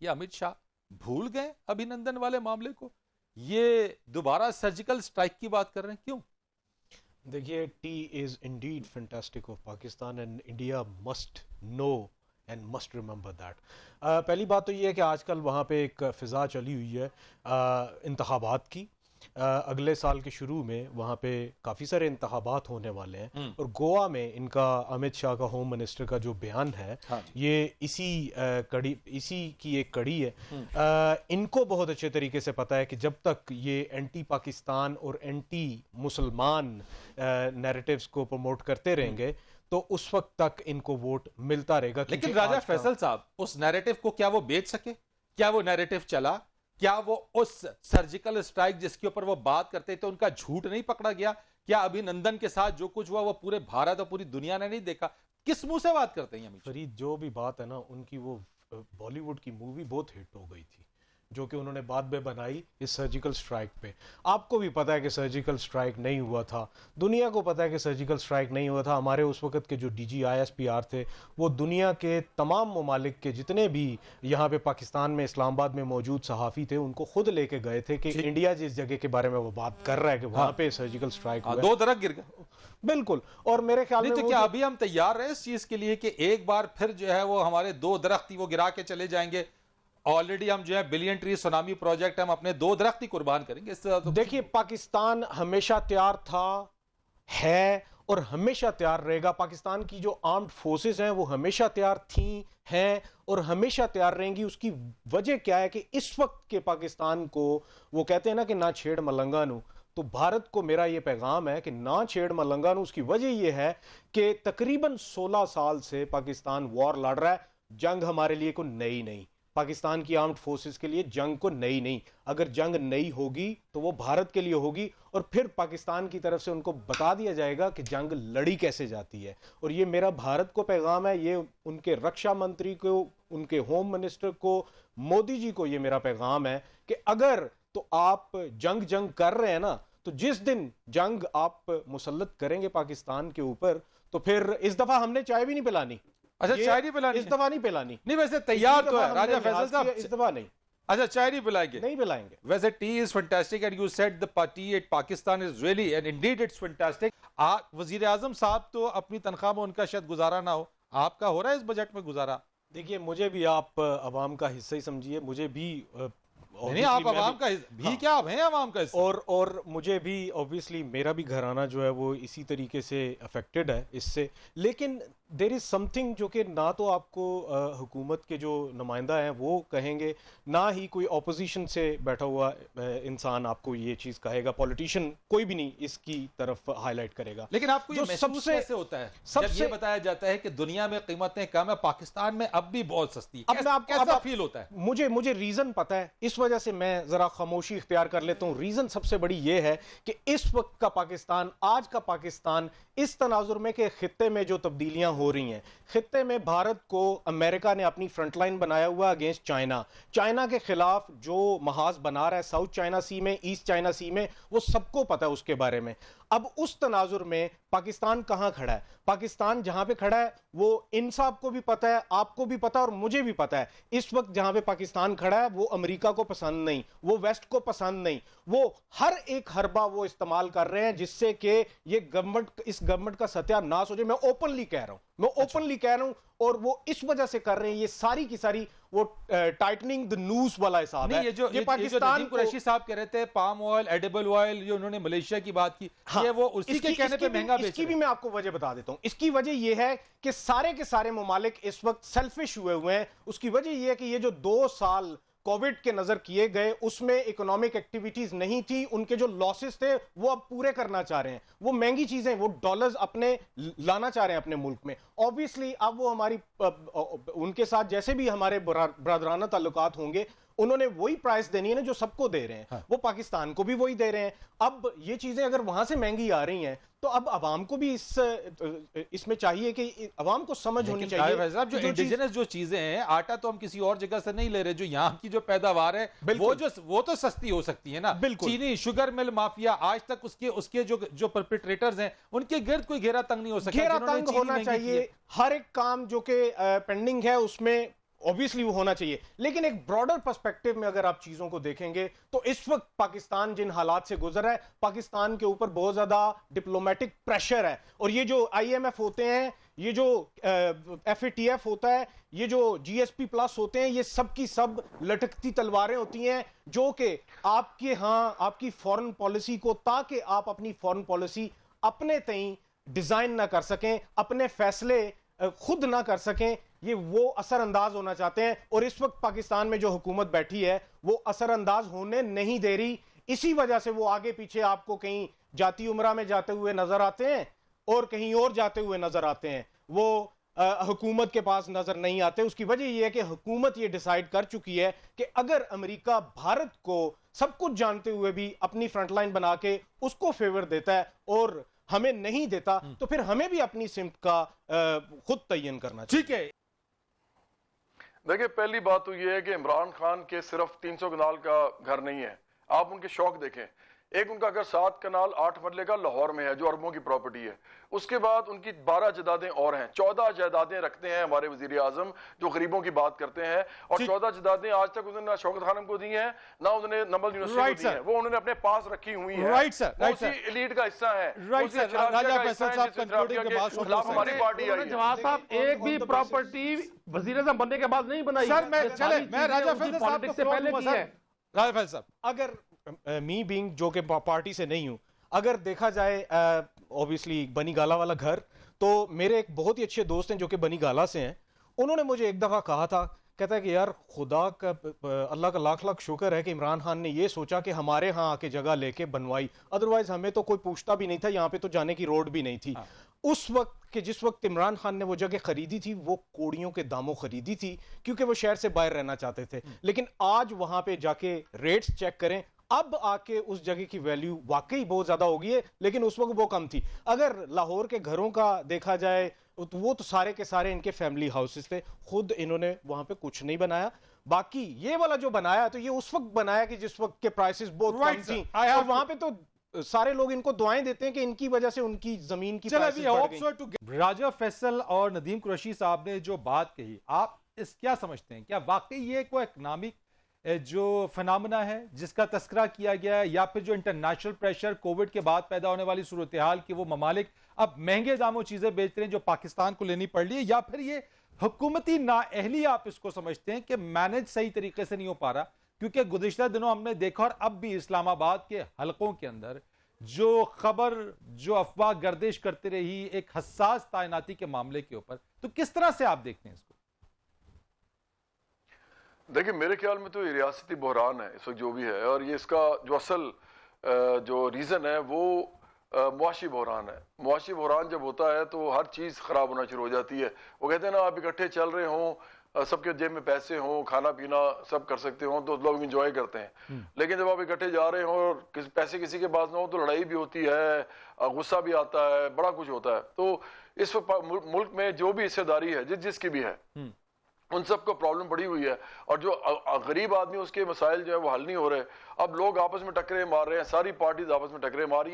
ये अमित शाह भूल गए अभिनंदन वाले मामले को? ये दोबारा सर्जिकल स्ट्राइक की बात कर रहे हैं, क्यों? देखिए, T is Indeed fantastic of Pakistan and India must know and must remember that. पहली बात तो ये है कि आजकल वहाँ पे एक फिजा चली हुई है इंतखाबात की। अगले साल के शुरू में वहाँ पे काफ़ी सारे इंतखाबात होने वाले हैं और गोवा में इनका अमित शाह का होम मिनिस्टर का जो बयान है, हाँ। ये इसी की एक कड़ी है। इनको बहुत अच्छे तरीके से पता है कि जब तक ये एंटी पाकिस्तान और एंटी मुसलमान नैरेटिव्स को प्रमोट करते रहेंगे तो उस वक्त तक इनको वोट मिलता रहेगा। लेकिन राजा फैसल साहब, उस नैरेटिव को क्या वो बेच सके? क्या वो नैरेटिव चला? क्या वो उस सर्जिकल स्ट्राइक जिसके ऊपर वो बात करते थे उनका झूठ नहीं पकड़ा गया? क्या अभिनंदन के साथ जो कुछ हुआ वो पूरे भारत और पूरी दुनिया ने नहीं देखा? किस मुंह से बात करते हैं अमित? फरीद, जो भी बात है ना, उनकी वो बॉलीवुड की मूवी बहुत हिट हो गई थी जो कि उन्होंने बाद में बनाई इस सर्जिकल स्ट्राइक पे। आपको भी पता है कि सर्जिकल स्ट्राइक नहीं हुआ था, दुनिया को पता है कि सर्जिकल स्ट्राइक नहीं हुआ था। हमारे उस वक्त के जो DGISPR थे वो दुनिया के तमाम ममालिक के जितने भी यहाँ पे पाकिस्तान में इस्लामाबाद में मौजूद सहाफ़ी थे उनको खुद लेके गए थे कि इंडिया जिस जगह के बारे में वो बात कर रहा है कि वहाँ पे सर्जिकल स्ट्राइक हुआ, 2 दरख्त गिर गए। बिल्कुल। और मेरे ख्याल में तो क्या अभी हम तैयार रहे इस चीज के लिए कि एक बार फिर जो है वो हमारे 2 दरख्त ही वो गिरा के चले जाएंगे? ऑलरेडी हम जो है बिलियन ट्री सुनामी प्रोजेक्ट हम अपने 2 दरख्त ही कुर्बान करेंगे। इससे देखिए, पाकिस्तान हमेशा तैयार था, है और हमेशा तैयार रहेगा। पाकिस्तान की जो आर्म्ड फोर्सेस हैं वो हमेशा तैयार थी, हैं और हमेशा तैयार रहेंगी। उसकी वजह क्या है कि इस वक्त के पाकिस्तान को वो कहते हैं ना कि ना छेड़ मलंगानू, तो भारत को मेरा ये पैगाम है कि ना छेड़ मलंगानू। उसकी वजह ये है कि तकरीबन 16 साल से पाकिस्तान वॉर लड़ रहा है। जंग हमारे लिए को नई नहीं, पाकिस्तान की आर्म्ड फोर्सेस के लिए जंग को नई नहीं। अगर जंग नई होगी तो वो भारत के लिए होगी और फिर पाकिस्तान की तरफ से उनको बता दिया जाएगा कि जंग लड़ी कैसे जाती है। और ये मेरा भारत को पैगाम है, ये उनके रक्षा मंत्री को, उनके होम मिनिस्टर को, मोदी जी को ये मेरा पैगाम है कि अगर तो आप जंग कर रहे हैं ना, तो जिस दिन जंग आप मुसल्लत करेंगे पाकिस्तान के ऊपर तो फिर इस दफा हमने चाय भी नहीं पिलानी। अच्छा, चाय नहीं पिलानी इस दफा नहीं पिलानी। नहीं, वैसे तैयार तो है राजा फैसल साहब, इस दफा नहीं। अच्छा, चाय नहीं पिलाएंगे? नहीं पिलाएंगे। वैसे T is fantastic and you said the party at Pakistan is really and Indeed it's fantastic. वजीर आजम साहब तो अपनी तनख्वाह में उनका शायद गुजारा ना हो, आपका हो रहा है इस बजट में गुजारा? देखिए, मुझे भी आप अवाम का हिस्सा ही समझिए, मुझे भी नहीं, आप अवाम का भी हाँ। क्या आप हैं अवाम का हिस्सा? और मुझे भी ऑब्वियसली मेरा भी घराना जो है वो इसी तरीके से अफेक्टेड है इससे। लेकिन देयर इज समथिंग जो कि ना तो आपको हुकूमत के जो नुमाइंदा हैं वो कहेंगे, ना ही कोई ऑपोजिशन से बैठा हुआ इंसान आपको ये चीज़ कहेगा। पॉलिटिशियन कोई भी नहीं इसकी तरफ हाईलाइट करेगा। लेकिन आपको ये महसूस कैसे होता है जब ये बताया जाता है कि दुनिया में कीमतें कम है, पाकिस्तान में अब भी बहुत सस्ती है? अब मैं आपको कैसा फील होता है? मुझे रीजन पता है, इस वजह से मैं जरा खामोशी इख्तियार कर लेता हूं। रीजन सबसे बड़ी ये है कि इस वक्त का पाकिस्तान, आज का पाकिस्तान इस तनाजुर में कि खित्ते में जो तब्दीलियां हो रही हैं, खित्ते में भारत को अमेरिका ने अपनी फ्रंटलाइन बनाया हुआ अगेंस्ट चाइना, चाइना के खिलाफ जो महाज बना रहा है साउथ चाइना सी में, ईस्ट चाइना सी में, वो सबको पता है उसके बारे में। अब उस तनाजुर में पाकिस्तान कहां खड़ा है? पाकिस्तान जहां पे खड़ा है वो इन साहब को भी पता है, आपको भी पता है और मुझे भी पता है। इस वक्त जहां पे पाकिस्तान खड़ा है वो अमेरिका को पसंद नहीं, वो वेस्ट को पसंद नहीं, वो हर एक हरबा वो इस्तेमाल कर रहे हैं जिससे कि ये गवर्नमेंट, इस गवर्नमेंट का सत्यानाश हो जाए। मैं ओपनली कह रहा हूं, मैं ओपनली कह रहा हूं, और वो इस वजह से कर रहे हैं ये सारी की सारी वो टाइटनिंग द न्यूज वाला हिसाब है। ये पाकिस्तान कुरैशी साहब कह रहे थे पाम ऑयल, एडिबल ऑयल, जो उन्होंने मलेशिया की बात की, हाँ, ये वो उसी के कहने पे महंगा बेच रहे हैं। इसकी भी मैं आपको वजह बता देता हूं। इसकी वजह ये है कि सारे के सारे ममालिक इस वक्त सेल्फिश हुए हैं। उसकी वजह ये है कि ये जो 2 साल कोविड के नजर किए गए उसमें इकोनॉमिक एक्टिविटीज नहीं थी, उनके जो लॉसेस थे वो अब पूरे करना चाह रहे हैं। वो महंगी चीजें, वो डॉलर्स अपने लाना चाह रहे हैं अपने मुल्क में। ऑब्वियसली अब वो हमारी उनके साथ जैसे भी हमारे ब्रादराना ताल्लुकात होंगे, उन्होंने वही प्राइस देनी है ना जो सबको दे रहे हैं। हाँ। वो पाकिस्तान को भी वही दे रहे हैं। अब ये चीजें अगर वहां से महंगी आ रही हैं तो अब अवाम को भी इसमें चाहिए कि अवाम को समझ होनी चाहिए। जो इंडिजिनस जो चीजें हैं, आटा तो हम किसी और जगह से नहीं ले रहे, जो यहाँ की जो पैदावार है वो तो सस्ती हो सकती है ना। चीनी, शुगर मिल माफिया, आज तक उसके जो परपेट्रेटर्स हैं उनके गिर्द कोई घेरा तंग नहीं हो सका। घेरा तंग होना चाहिए। हर एक काम जो कि पेंडिंग है उसमें ऑब्वियसली वो होना चाहिए, लेकिन एक ब्रॉडर पर्सपेक्टिव में अगर आप चीजों को देखेंगे तो इस वक्त पाकिस्तान जिन हालात से गुजर रहा है, पाकिस्तान के ऊपर बहुत ज्यादा डिप्लोमेटिक प्रेशर है। और ये जो IMF होते हैं, ये जो FATF होता है, ये जो GSP प्लस होते हैं, ये सब की सब लटकती तलवारें होती हैं जो कि आपके यहां आपकी फॉरेन पॉलिसी को, ताकि आप अपनी फॉरेन पॉलिसी अपने तई डिजाइन ना कर सकें, अपने फैसले खुद ना कर सकें, ये वो असरअंदाज होना चाहते हैं। और इस वक्त पाकिस्तान में जो हुकूमत बैठी है वो असरअंदाज होने नहीं दे रही। इसी वजह से वो आगे पीछे आपको कहीं जाती उमरा में जाते हुए नजर आते हैं और कहीं और जाते हुए नजर आते हैं, वो हुकूमत के पास नजर नहीं आते। उसकी वजह यह है कि हुकूमत ये डिसाइड कर चुकी है कि अगर अमेरिका भारत को सब कुछ जानते हुए भी अपनी फ्रंटलाइन बना के उसको फेवर देता है और हमें नहीं देता, तो फिर हमें भी अपनी सिमत का खुद तयन करना चाहिए। ठीक है। देखिए, पहली बात तो ये है कि इमरान खान के सिर्फ 300 कनाल का घर नहीं है। आप उनके शौक देखें। एक उनका घर 7 कनाल 8 मरले का लाहौर में है, जो अरबों की प्रॉपर्टी है। उसके बाद उनकी 12 जायदादें और हैं। 14 जायदादें रखते हैं हमारे वजीर आजम, जो गरीबों की बात करते हैं। और 14 जायदादें आज तक उन्होंने ना शौकत खानम को दी हैं, ना उन्होंने नमल यूनिवर्सिटी को दी हैं। वो उन्होंने अपने पास रखी हुई है। Right sir, right sir. Elite का हिस्सा है। Right sir. राजा फैसल साहब कंक्लूडिंग के बाद हमारी पार्टी आई है। जवाब साहब, एक भी प्रॉपर्टी वजीर आजम बनने के बाद नहीं बनाई सर। मैं राजा फैसल साहब पॉलिटिक्स से पहले की है। राजा फैसल साहब, अगर मी बीइंग जो कि पार्टी से नहीं हूं, अगर देखा जाए ऑब्वियसली बनी गाला वाला घर, तो मेरे एक बहुत ही अच्छे दोस्त हैं जो कि बनी गाला से हैं। उन्होंने मुझे एक दफा कहा था, कहता है कि यार खुदा का अल्लाह का लाख लाख शुक्र है कि इमरान खान ने ये सोचा कि हमारे यहाँ आके जगह लेके बनवाई, अदरवाइज हमें तो कोई पूछता भी नहीं था, यहाँ पे तो जाने की रोड भी नहीं थी। उस वक्त के जिस वक्त इमरान खान ने वो जगह खरीदी थी, वो कोड़ियों के दामों खरीदी थी, क्योंकि वो शहर से बाहर रहना चाहते थे। लेकिन आज वहां पे जाके रेट्स चेक करें, अब आके उस जगह की वैल्यू वाकई बहुत ज्यादा होगी है, लेकिन उस वक्त वो कम थी। अगर लाहौर के घरों का देखा जाए तो वो तो सारे के सारे इनके फैमिली हाउसेस थे, खुद इन्होंने वहां पे कुछ नहीं बनाया। बाकी ये वाला जो बनाया तो ये उस वक्त बनाया कि जिस वक्त के प्राइसेस बहुत कम थी, और वहां पे तो सारे लोग इनको दुआएं देते हैं कि इनकी वजह से उनकी जमीन की प्राइसेस बढ़ गई। राजा फैसल और नदीम कुरैशी साहब ने जो बात कही, आप इस क्या समझते हैं? क्या वाकई ये कोई इकोनॉमिक जो फिनोमेना है जिसका तस्करा किया गया है, या फिर जो इंटरनेशनल प्रेशर कोविड के बाद पैदा होने वाली सूरत हाल की वो ममालिक अब महंगे दामों चीजें बेच रहे हैं जो पाकिस्तान को लेनी पड़ रही है, या फिर ये हुकूमती नाअहली आप इसको समझते हैं कि मैनेज सही तरीके से नहीं हो पा रहा? क्योंकि गुज़िश्ता दिनों हमने देखा, और अब भी इस्लामाबाद के हलकों के अंदर जो खबर, जो अफवाह गर्दिश करती रही एक हसास तैनाती के मामले के ऊपर, तो किस तरह से आप देखते हैं इसको? देखिए, मेरे ख्याल में तो ये रियासती बहरान है इस वक्त जो भी है, और ये इसका जो असल जो रीज़न है वो मुआशी बहरान है। मुआशी बहरान जब होता है तो हर चीज़ ख़राब होना शुरू हो जाती है। वो कहते हैं ना, आप इकट्ठे चल रहे हों, सबके जेब में पैसे हों, खाना पीना सब कर सकते हों, तो लोग इंजॉय करते हैं। लेकिन जब आप इकट्ठे जा रहे हों और पैसे किसी के पास ना हो, तो लड़ाई भी होती है, गुस्सा भी आता है, बड़ा कुछ होता है। तो इस वक्त मुल्क में जो भी हिस्सेदारी है, जिसकी भी है, उन सबको प्रॉब्लम पड़ी हुई है। और जो गरीब आदमी, उसके मसाइल जो है वो हल नहीं हो रहे। अब लोग आपस में टकरे मार रहे हैं, सारी पार्टीज आपस में टकरे मार रही हैं।